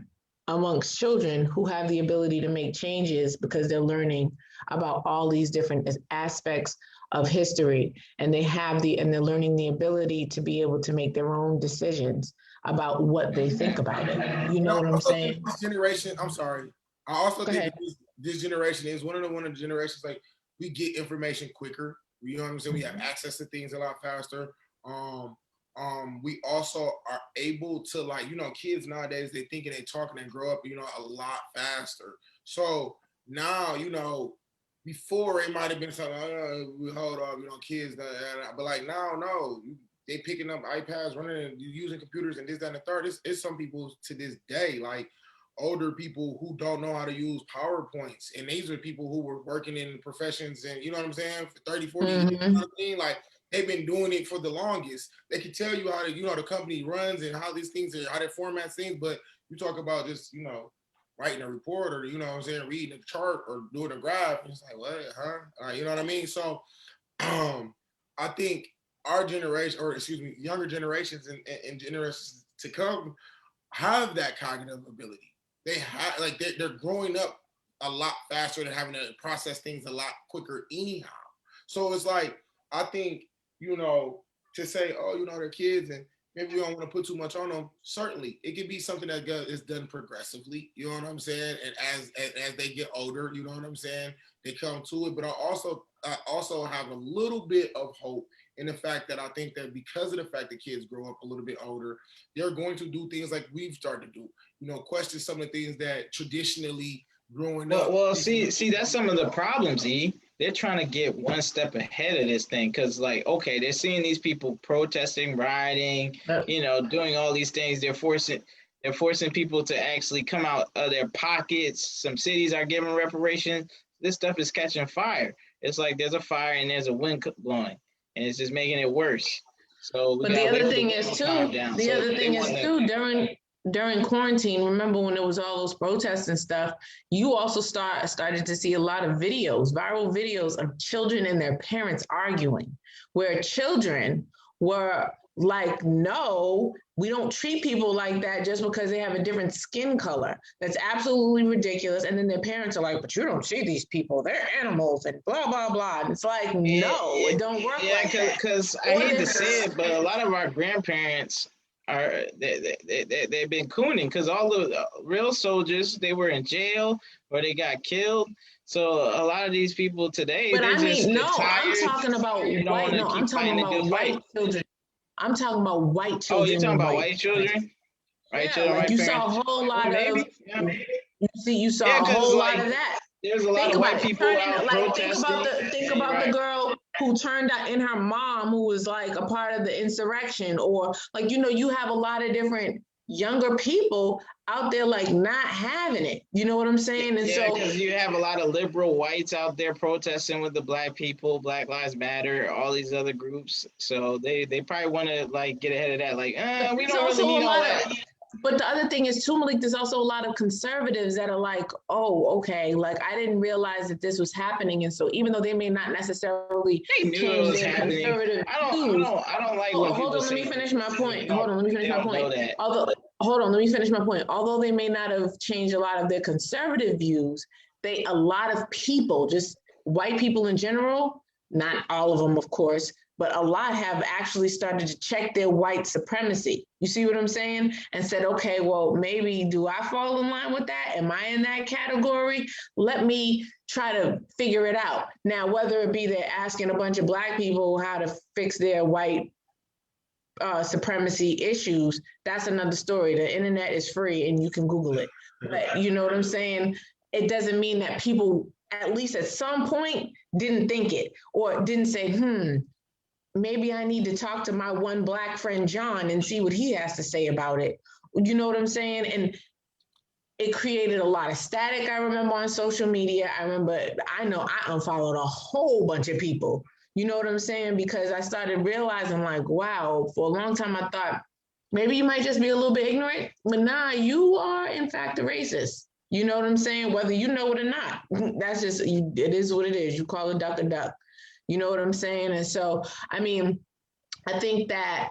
amongst children who have the ability to make changes because they're learning about all these different aspects of history, and they're learning the ability to be able to make their own decisions about what they think about it. You know what I'm saying? This generation, I'm sorry. I also think this generation is one of the generations, like, we get information quicker. You know what I'm saying? We have access to things a lot faster. We also are able to, like, you know, kids nowadays, they think and they talk and they grow up, you know, a lot faster. So now, you know, before it might have been something, we hold on, you know, kids, but like now, no, they picking up iPads, running and using computers and this, that, and the third. It's some people to this day, like older people who don't know how to use PowerPoints. And these are people who were working in professions and, you know what I'm saying, for 30, 40 years, you know what I mean? Like, they've been doing it for the longest. They can tell you how to, you know, the company runs and how these things are, how they format things, but you talk about just, you know, writing a report or, you know what I'm saying, reading a chart or doing a graph. It's like, what, huh? You know what I mean? So I think our generation, or excuse me, younger generations and generations to come have that cognitive ability. They have, like, they're growing up a lot faster. They're having to process things a lot quicker anyhow. So it's like, I think, to say, oh, they're kids and maybe we don't want to put too much on them. Certainly, it could be something that is done progressively. You know what I'm saying? And as they get older, you know what I'm saying, they come to it. But I also have a little bit of hope in the fact that I think that because of the fact that kids grow up a little bit older, they're going to do things like we've started to do. Question some of the things that traditionally growing up. Well, see, that's some of the problems, E. They're trying to get one step ahead of this thing because, like, okay, they're seeing these people protesting, rioting, doing all these things. They're forcing people to actually come out of their pockets. Some cities are giving reparations. This stuff is catching fire. It's like there's a fire and there's a wind blowing, and it's just making it worse. So, but the other thing is too, during quarantine, remember when there was all those protests and stuff, you also started to see a lot of viral videos of children and their parents arguing, where children were like, no, we don't treat people like that just because they have a different skin color. That's absolutely ridiculous. And then their parents are like, but you don't see these people, they're animals and blah, blah, blah. And it's like, no, it don't work like that. Because I hate to say it, but a lot of our grandparents they've been cooning because all the real soldiers, they were in jail or they got killed. So a lot of these people today, but I'm talking about white children. I'm talking about white children. Oh, you're talking about white children? White children, like you saw a whole lot of. You saw a whole lot of that. There's a lot of white people out protesting. Think about the girl who turned out in her mom, who was like a part of the insurrection, or like, you have a lot of different younger people out there like not having it. You know what I'm saying? And so because you have a lot of liberal whites out there protesting with the Black people, Black Lives Matter, all these other groups. So they probably want to like get ahead of that. Like, we don't really need all that. But the other thing is too, Malik, there's also a lot of conservatives that are like, oh, okay, like I didn't realize that this was happening. And so even though they may not necessarily change their conservative views. I don't like when people let me finish my point. Although they may not have changed a lot of their conservative views, a lot of people, just white people in general, not all of them, of course, but a lot have actually started to check their white supremacy. You see what I'm saying? And said, okay, well, maybe do I fall in line with that? Am I in that category? Let me try to figure it out. Now, whether it be they're asking a bunch of Black people how to fix their white supremacy issues, that's another story. The internet is free and you can Google it. But you know what I'm saying? It doesn't mean that people, at least at some point, didn't think it or didn't say, maybe I need to talk to my one Black friend, John, and see what he has to say about it. You know what I'm saying? And it created a lot of static. I remember on social media. I know I unfollowed a whole bunch of people. You know what I'm saying? Because I started realizing like, wow, for a long time I thought maybe you might just be a little bit ignorant, but nah, you are in fact a racist. You know what I'm saying? Whether you know it or not, that's just, it is what it is. You call it duck a duck. You know what I'm saying? And so, I mean, I think that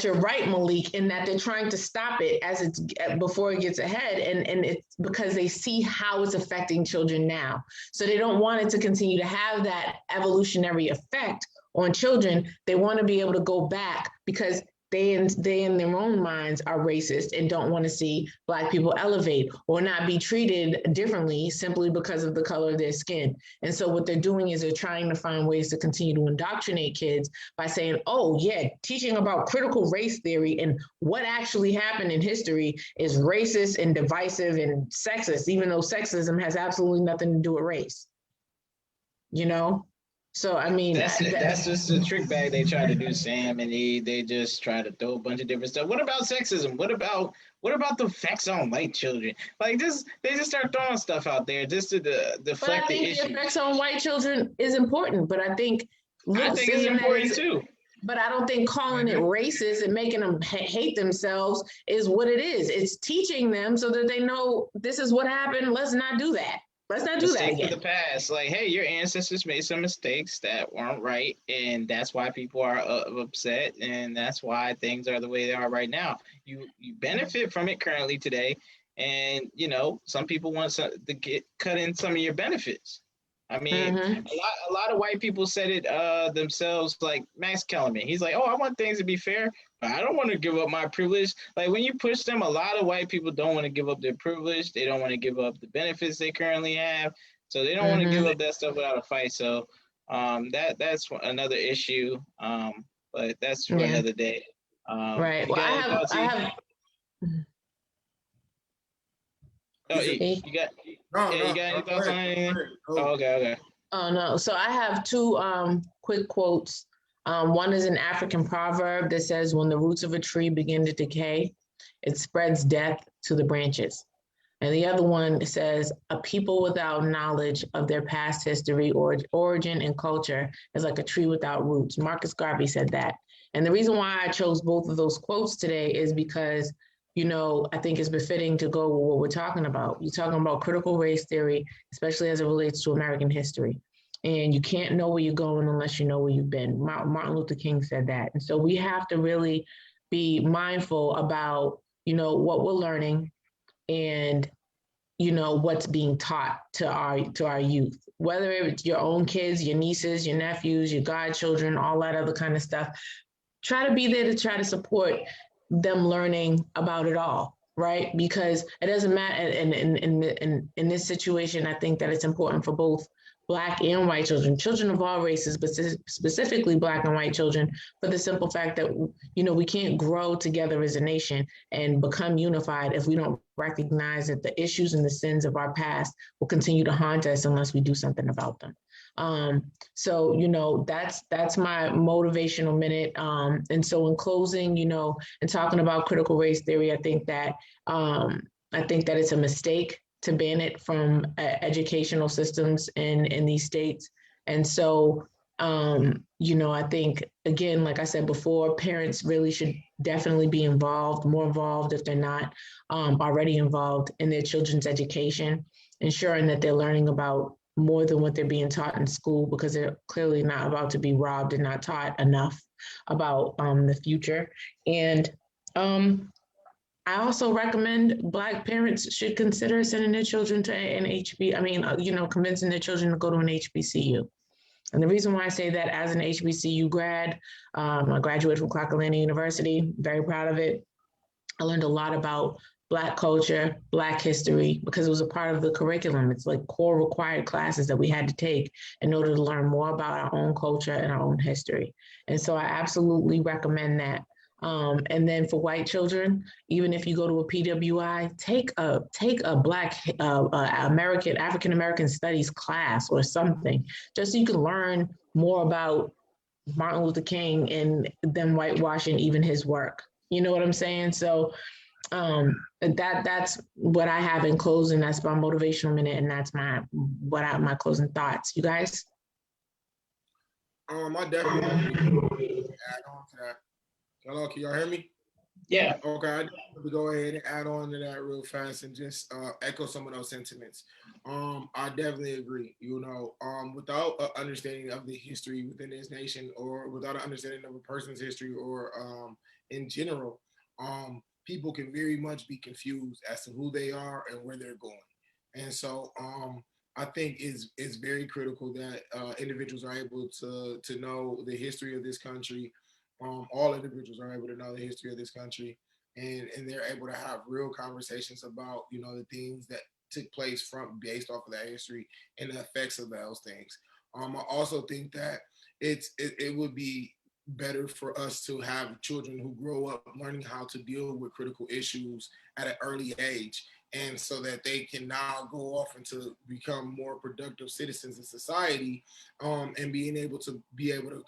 you're right, Malik, in that they're trying to stop it before it gets ahead. And it's because they see how it's affecting children now. So they don't want it to continue to have that evolutionary effect on children. They want to be able to go back because they in their own minds are racist and don't want to see Black people elevate or not be treated differently simply because of the color of their skin. And so what they're doing is they're trying to find ways to continue to indoctrinate kids by saying, oh yeah, teaching about critical race theory and what actually happened in history is racist and divisive and sexist, even though sexism has absolutely nothing to do with race. You know? So, I mean, that's just the trick bag they try to do, Sam, and they just try to throw a bunch of different stuff. What about sexism? What about the effects on white children? Like this, they just start throwing stuff out there just to deflect the issue. The effects on white children is important, but I think it's important too. But I don't think calling it racist and making them hate themselves is what it is. It's teaching them so that they know this is what happened. Let's not do that. Let's not do that Mistakes of again. the past. Like, hey, your ancestors made some mistakes that weren't right, and that's why people are upset, and that's why things are the way they are right now. You benefit from it currently today, and some people want to get cut in some of your benefits. I mean, Mm-hmm. a lot of white people said it themselves, like Max Kellerman. He's like, oh, I want things to be fair, but I don't want to give up my privilege. Like when you push them, a lot of white people don't want to give up their privilege. They don't want to give up the benefits they currently have. So they don't want to give Mm-hmm. up that stuff without a fight. So that's another issue. But that's for Yeah. another day. Right. You Well, got any thoughts? I have. Oh, See? you got No, yeah, you no, got any no, go thoughts on ahead. anything? Go Oh, ahead. okay. Oh no. So I have two quick quotes. One is an African proverb that says, "When the roots of a tree begin to decay, it spreads death to the branches." And the other one says, "A people without knowledge of their past history or origin and culture is like a tree without roots." Marcus Garvey said that. And the reason why I chose both of those quotes today is because, I think it's befitting to go with what we're talking about. You're talking about critical race theory, especially as it relates to American history. And you can't know where you're going unless you know where you've been. Martin Luther King said that. And so we have to really be mindful about, what we're learning and what's being taught to our youth, whether it's your own kids, your nieces, your nephews, your godchildren, all that other kind of stuff. Try to be there to try to support them learning about it all, right? Because it doesn't matter. In this situation, I think that it's important for both Black and white children of all races, but specifically Black and white children, for the simple fact that, we can't grow together as a nation and become unified if we don't recognize that the issues and the sins of our past will continue to haunt us unless we do something about them. So that's my motivational minute. And so in closing, and talking about critical race theory, I think that it's a mistake to ban it from educational systems in these states. And so, I think, again, like I said before, parents really should definitely be involved, more involved if they're not already involved in their children's education, ensuring that they're learning about more than what they're being taught in school, because they're clearly not about to be robbed and not taught enough about the future. And I also recommend Black parents should consider sending their children to an convincing their children to go to an HBCU. And the reason why I say that, as an HBCU grad, I graduated from Clark Atlanta University, very proud of it. I learned a lot about Black culture, Black history, because it was a part of the curriculum. It's like core required classes that we had to take in order to learn more about our own culture and our own history. And so I absolutely recommend that. And then for white children, even if you go to a PWI, take a Black African American studies class or something, just so you can learn more about Martin Luther King and them whitewashing even his work. You know what I'm saying? So that's what I have in closing. That's my motivational minute, and that's my closing thoughts. You guys? I definitely add on to that. Hello, can y'all hear me? Yeah. Okay, I just want to go ahead and add on to that real fast and just echo some of those sentiments. I definitely agree. Without an understanding of the history within this nation, or without an understanding of a person's history, or in general, people can very much be confused as to who they are and where they're going. And so, I think it's very critical that individuals are able to know the history of this country. All individuals are able to know the history of this country, and they're able to have real conversations about the things that took place from based off of that history and the effects of those things. I also think that it would be better for us to have children who grow up learning how to deal with critical issues at an early age, and so that they can now go off and to become more productive citizens in society, and being able to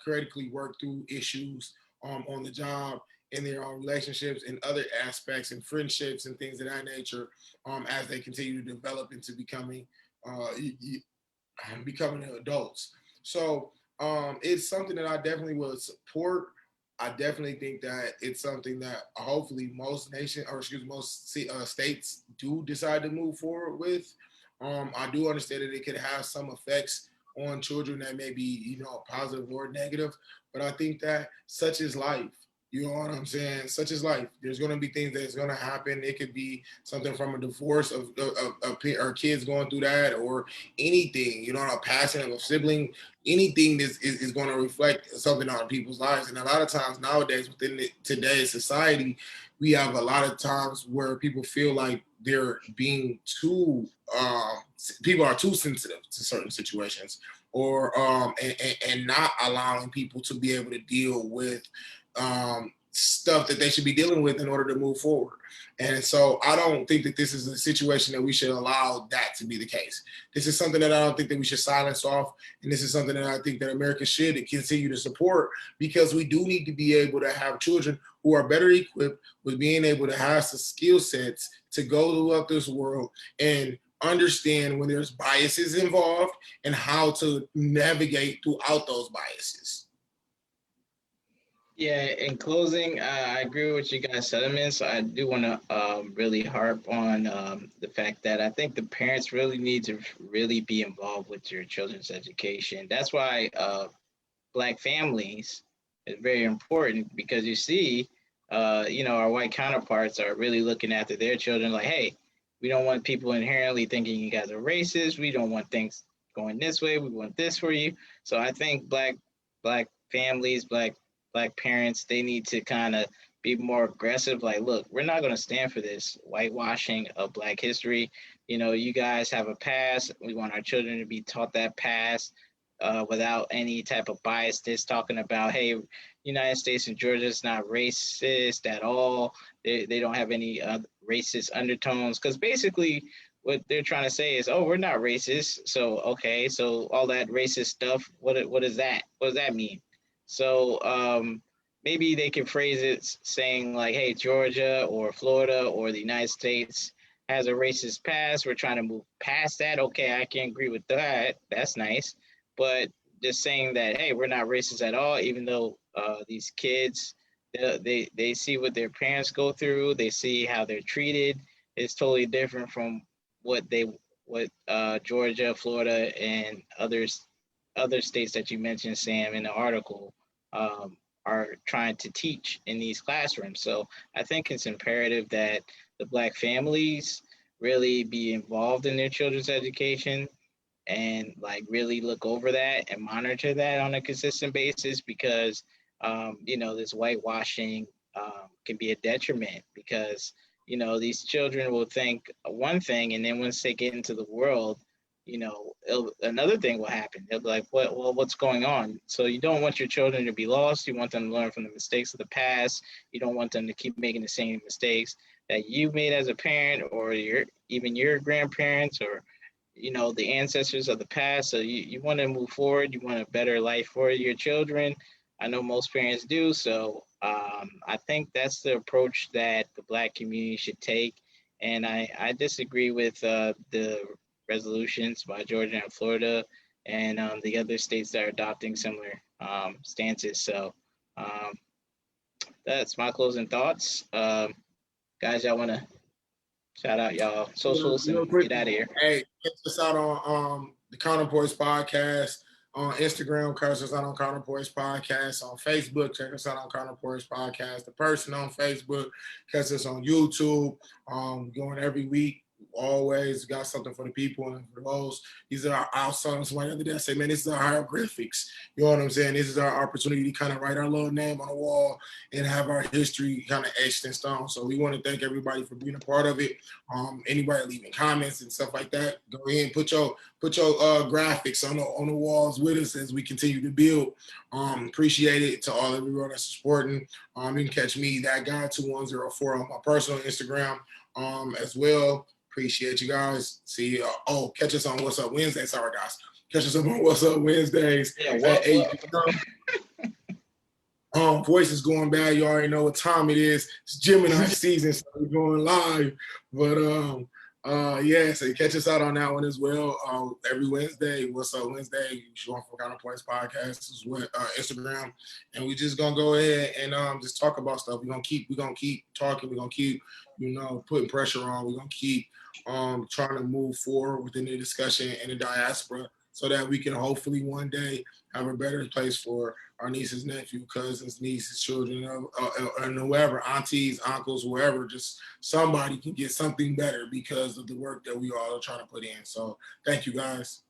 critically work through issues on the job, in their own relationships and other aspects and friendships and things of that nature, as they continue to develop into becoming adults. So it's something that I definitely will support. I definitely think that it's something that hopefully most states do decide to move forward with. I do understand that it could have some effects on children that may be, positive or negative. But I think that such is life. You know what I'm saying? Such is life. There's going to be things that's going to happen. It could be something from a divorce of or kids going through that, or anything, a passing of a sibling. Anything is going to reflect something on people's lives. And a lot of times nowadays within today's society, we have a lot of times where people feel like they're being too, people are too sensitive to certain situations, or and not allowing people to be able to deal with stuff that they should be dealing with in order to move forward. And so I don't think that this is a situation that we should allow that to be the case. This is something that I don't think that we should silence off. And this is something that I think that America should continue to support, because we do need to be able to have children who are better equipped with being able to have some skill sets to go throughout this world and understand when there's biases involved and how to navigate throughout those biases. Yeah, in closing, I agree with you guys' sentiments. I do want to really harp on the fact that I think the parents really need to really be involved with your children's education. That's why Black families is very important, because you see, our white counterparts are really looking after their children like, hey, we don't want people inherently thinking you guys are racist. We don't want things going this way. We want this for you. So I think Black families, Black parents, they need to kind of be more aggressive. Like, look, we're not going to stand for this whitewashing of Black history. You guys have a past. We want our children to be taught that past without any type of bias. This talking about, hey, United States and Georgia is not racist at all. They don't have any racist undertones, because basically what they're trying to say is, oh, we're not racist. So, okay, so all that racist stuff, what is that? What does that mean? So maybe they can phrase it saying like, hey, Georgia or Florida or the United States has a racist past. We're trying to move past that. Okay, I can agree with that. That's nice. But just saying that, hey, we're not racist at all, even though these kids, they see what their parents go through. They see how they're treated. It's totally different from what Georgia, Florida, and other states that you mentioned, Sam, in the article are trying to teach in these classrooms. So I think it's imperative that the Black families really be involved in their children's education and like really look over that and monitor that on a consistent basis, because this whitewashing can be a detriment, because these children will think one thing, and then once they get into the world, another thing will happen. They'll be like, what's going on? So you don't want your children to be lost. You want them to learn from the mistakes of the past. You don't want them to keep making the same mistakes that you made as a parent, or your grandparents, or the ancestors of the past. So you want to move forward. You want a better life for your children. I know most parents do. So I think that's the approach that the Black community should take. And I disagree with the resolutions by Georgia and Florida and the other states that are adopting similar stances. So that's my closing thoughts. Guys, y'all want to shout out y'all socials and get out of here? Hey, check us out on the Counterpoints Podcast on Instagram. Catch us out on Counterpoints Podcast on Facebook. Check us out on Counterpoints Podcast. The person on Facebook. Catch us on YouTube. Going every week. Always got something for the people and for those. These are our songs. Somebody the other day I say, man, this is our hieroglyphics. You know what I'm saying? This is our opportunity to kind of write our little name on the wall and have our history kind of etched in stone. So we want to thank everybody for being a part of it. Anybody leaving comments and stuff like that, go ahead and put your graphics on the walls with us as we continue to build. Appreciate it to all everyone that's supporting. You can catch me, that guy 2104 on my personal Instagram as well. Appreciate you guys. See you. Catch us on What's Up Wednesday. Sorry, guys. Catch us on What's Up Wednesdays at 8 p.m. Voice is going bad. You already know what time it is. It's Gemini season, so we're going live. But Yeah, so catch us out on that one as well. Every Wednesday, What's Up Wednesday, showing for Counterpoints Podcast is what Instagram, and we just gonna go ahead and just talk about stuff. We're gonna keep talking. We're gonna keep putting pressure on. We're gonna keep trying to move forward within the discussion in the diaspora, so that we can hopefully one day have a better place for our nieces, nephews, cousins, nieces, children, and whoever, aunties, uncles, whoever, just somebody can get something better because of the work that we all are trying to put in. So thank you guys.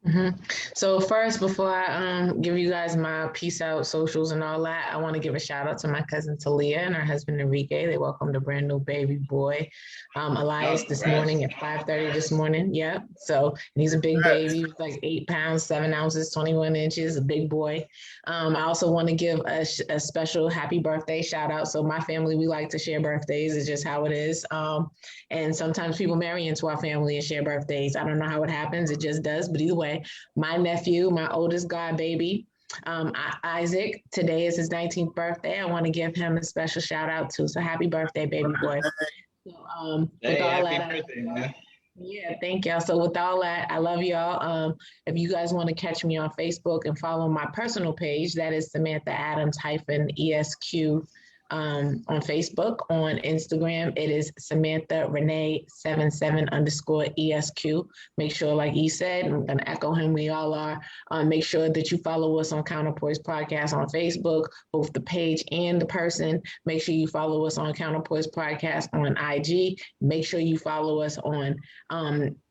Mm-hmm. So first, before I give you guys my peace out socials and all that, I want to give a shout out to my cousin Talia and her husband Enrique. They welcomed a brand new baby boy, Elias, this morning at 5:30 this morning. Yep. So he's a big baby, like 8 pounds, 7 ounces, 21 inches, a big boy. I also want to give a special happy birthday shout out. So my family, we like to share birthdays. It's just how it is. And sometimes people marry into our family and share birthdays. I don't know how it happens. It just does. But either way, my nephew, my oldest god baby, Isaac, today is his 19th birthday. I want to give him a special shout out too. So happy birthday, baby boy. So, with all that, birthday, man. Yeah, thank y'all. So with all that, I love y'all. If you guys want to catch me on Facebook and follow my personal page, that is Samantha Adams -ESQ. On Facebook, on Instagram, it is Samantha Renee 77_ESQ. Make sure, like he said, I'm going to echo him, we all are. Make sure that you follow us on Counterpoise Podcast on Facebook, both the page and the person. Make sure you follow us on Counterpoise Podcast on IG. Make sure you follow us on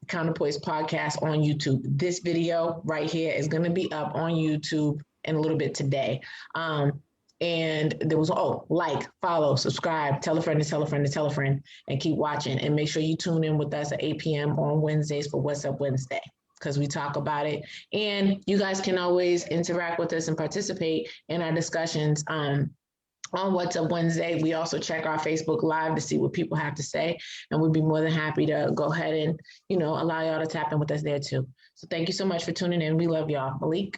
Counterpoise Podcast on YouTube. This video right here is going to be up on YouTube in a little bit today. And there was, like, follow, subscribe, tell a friend to tell a friend to tell a friend, and keep watching. And make sure you tune in with us at 8 p.m. on Wednesdays for What's Up Wednesday, because we talk about it. And you guys can always interact with us and participate in our discussions on What's Up Wednesday. We also check our Facebook Live to see what people have to say. And we'd be more than happy to go ahead and, allow y'all to tap in with us there too. So thank you so much for tuning in. We love y'all. Malik?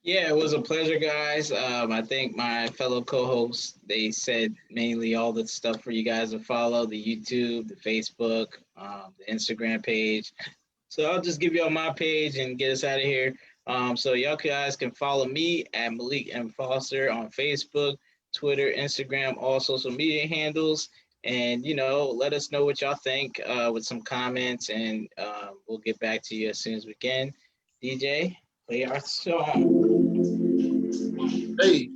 Yeah, it was a pleasure, guys. I think my fellow co-hosts, they said mainly all the stuff for you guys to follow, the YouTube, the Facebook, the Instagram page. So I'll just give y'all my page and get us out of here. So y'all guys can follow me at Malik M. Foster on Facebook, Twitter, Instagram, all social media handles. And, let us know what y'all think with some comments, and we'll get back to you as soon as we can. DJ, play our song. Hey.